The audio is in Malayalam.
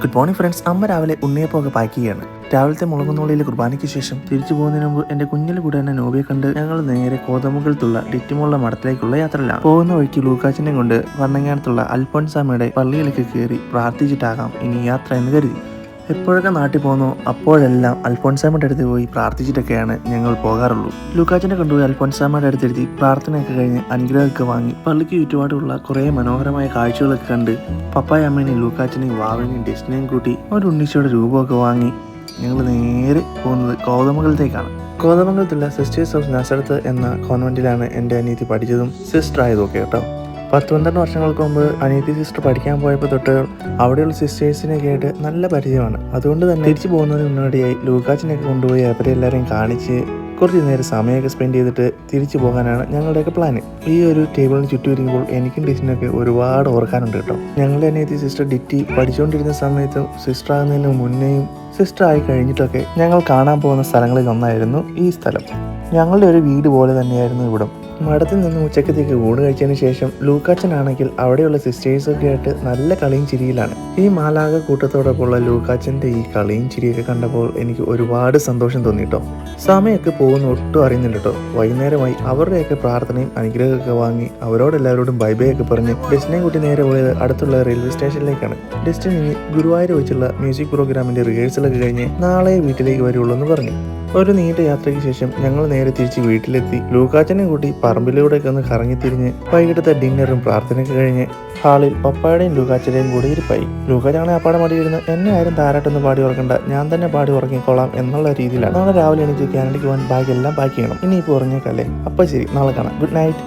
Good morning friends. അമ്മ രാവിലെ ഉണ്ണിയപ്പമൊക്കെ പാക്ക് ചെയ്യാണ്. രാവിലത്തെ മുളകുന്നോളിയിലെ കുർബാനയ്ക്ക് ശേഷം തിരിച്ചു പോകുന്നതിന് മുമ്പ് എന്റെ കുഞ്ഞിൽ കൂടെ തന്നെ നോബിയെ കണ്ട് ഞങ്ങൾ നേരെ കോതമുകലത്തുള്ള ഡിറ്റുമുള്ള മഠത്തിലേക്കുള്ള യാത്രയിലാണ്. പോകുന്ന വഴിക്ക് ലൂക്കാച്ചിനെ കൊണ്ട് വണ്ണങ്ങാനത്തുള്ള അൽഫോൻസാമ്മയുടെ പള്ളിയിലേക്ക് കയറി പ്രാർത്ഥിച്ചിട്ടാകാം ഇനി യാത്ര എന്ന് കരുതി. എപ്പോഴൊക്കെ നാട്ടിൽ പോകുന്നു അപ്പോഴെല്ലാം അൽഫോൻസാമ്മയുടെ അടുത്ത് പോയി പ്രാർത്ഥിച്ചിട്ടൊക്കെയാണ് ഞങ്ങൾ പോകാറുള്ളൂ. ലൂക്കാച്ചിനെ കൊണ്ടുപോയി അൽഫോൻസാമ്മയുടെ അടുത്തെടുത്തി പ്രാർത്ഥനയൊക്കെ കഴിഞ്ഞ് അനുഗ്രഹമൊക്കെ വാങ്ങി പള്ളിക്ക് ചുറ്റുപാടുള്ള കുറേ മനോഹരമായ കാഴ്ചകളൊക്കെ കണ്ട് പപ്പായ അമ്മേനെയും ലൂക്കാച്ചിനെയും വാവിനെയും ഡെസ്റ്റിനെയും കൂട്ടി ഒരു ഉണ്ണീശോയുടെ രൂപമൊക്കെ വാങ്ങി ഞങ്ങൾ നേരെ പോകുന്നത് കോതമംഗലത്തേക്കാണ്. കോതമംഗലത്തുള്ള സിസ്റ്റേഴ്സ് ഓഫ് നസറത്ത് എന്ന കോൺവെന്റിലാണ് എൻ്റെ അനിയത്തി പഠിച്ചതും സിസ്റ്റർ ആയതൊക്കെ കേട്ടോ. 10-12 വർഷങ്ങൾക്ക് മുമ്പ് അനിയത്തി സിസ്റ്റർ പഠിക്കാൻ പോയപ്പോൾ തൊട്ട് അവിടെയുള്ള സിസ്റ്റേഴ്സിനൊക്കെ ആയിട്ട് നല്ല പരിചയമാണ്. അതുകൊണ്ട് തന്നെ തിരിച്ചു പോകുന്നതിന് മുന്നോടിയായി ലൂക്കാച്ചിനൊക്കെ കൊണ്ടുപോയി അവരെ എല്ലാവരെയും കാണിച്ച് കുറച്ച് നേരം സമയമൊക്കെ സ്പെൻഡ് ചെയ്തിട്ട് തിരിച്ചു പോകാനാണ് ഞങ്ങളുടെയൊക്കെ പ്ലാന്. ഈ ഒരു ടേബിളിന് ചുറ്റും ഇരിക്കുമ്പോൾ എനിക്കും ഡിറ്റിനൊക്കെ ഒരുപാട് ഓർക്കാനുണ്ട് കേട്ടോ. ഞങ്ങളുടെ അനിയത്തി സിസ്റ്റർ ഡിറ്റി പഠിച്ചുകൊണ്ടിരുന്ന സമയത്തും സിസ്റ്റർ ആകുന്നതിന് മുന്നേയും സിസ്റ്റർ ആയി കഴിഞ്ഞിട്ടൊക്കെ ഞങ്ങൾ കാണാൻ പോകുന്ന സ്ഥലങ്ങളിൽ ഒന്നായിരുന്നു ഈ സ്ഥലം. ഞങ്ങളുടെ ഒരു വീട് പോലെ തന്നെയായിരുന്നു ഇവിടം. മഠത്തിൽ നിന്ന് ഉച്ചക്കത്തേക്ക് ഊണ് കഴിച്ചതിന് ശേഷം ലൂക്കാച്ചനാണെങ്കിൽ അവിടെയുള്ള സിസ്റ്റേഴ്സൊക്കെ ആയിട്ട് നല്ല കളിയും ചിരിയിലാണ്. ഈ മാലാക കൂട്ടത്തോടൊപ്പമുള്ള ലൂക്കാച്ചൻ്റെ ഈ കളിയും ചിരിയൊക്കെ കണ്ടപ്പോൾ എനിക്ക് ഒരുപാട് സന്തോഷം തോന്നിട്ടോ. സമയമൊക്കെ പോകുന്ന ഒട്ടും അറിയുന്നില്ല കേട്ടോ. വൈകുന്നേരമായി അവരുടെയൊക്കെ പ്രാർത്ഥനയും അനുഗ്രഹമൊക്കെ വാങ്ങി അവരോടെല്ലാവരോടും ബൈ ബൈ ഒക്കെ പറഞ്ഞ് ഡെസ്റ്റിനെ കൂട്ടി നേരെ പോയത് അടുത്തുള്ള റെയിൽവേ സ്റ്റേഷനിലേക്കാണ്. ഡെസ്റ്റിനി ഗുരുവായൂർ വെച്ചുള്ള മ്യൂസിക് പ്രോഗ്രാമിന്റെ റിഹേഴ്സലൊക്കെ കഴിഞ്ഞ് നാളെ വീട്ടിലേക്ക് വരുള്ളൂ എന്ന് പറഞ്ഞു. ഒരു നീണ്ട യാത്രയ്ക്ക് ശേഷം ഞങ്ങൾ നേരെ തിരിച്ച് വീട്ടിലെത്തി. ലൂക്കാച്ചനെ കൂട്ടി പറമ്പിലൂടെയൊക്കെ ഒന്ന് കറങ്ങിത്തിരിഞ്ഞ് വൈകിട്ടത്തെ ഡിന്നറും പ്രാർത്ഥനയൊക്കെ കഴിഞ്ഞ് ഹാളിൽ പപ്പായുടെയും ലൂക്കാച്ചൻ്റെയും കൂടി ഇരിപ്പായി. ലൂക്കാച്ചാണെ അപ്പാടെ മടിയിരുന്ന് എന്നെ ആരും താരാട്ടൊന്നും പാടി ഉറക്കണ്ട, ഞാൻ തന്നെ പാടി ഉറങ്ങിക്കോളാം എന്നുള്ള രീതിയിലാണ്. നാളെ രാവിലെ എണീച്ച് കാനഡയ്ക്ക് പോകാൻ ബാഗെല്ലാം പാക്ക് ചെയ്യണം. ഇനിയിപ്പോൾ ഉറങ്ങിയേക്കല്ലേ. അപ്പോൾ ശരി, നാളെ കാണാം. Good night.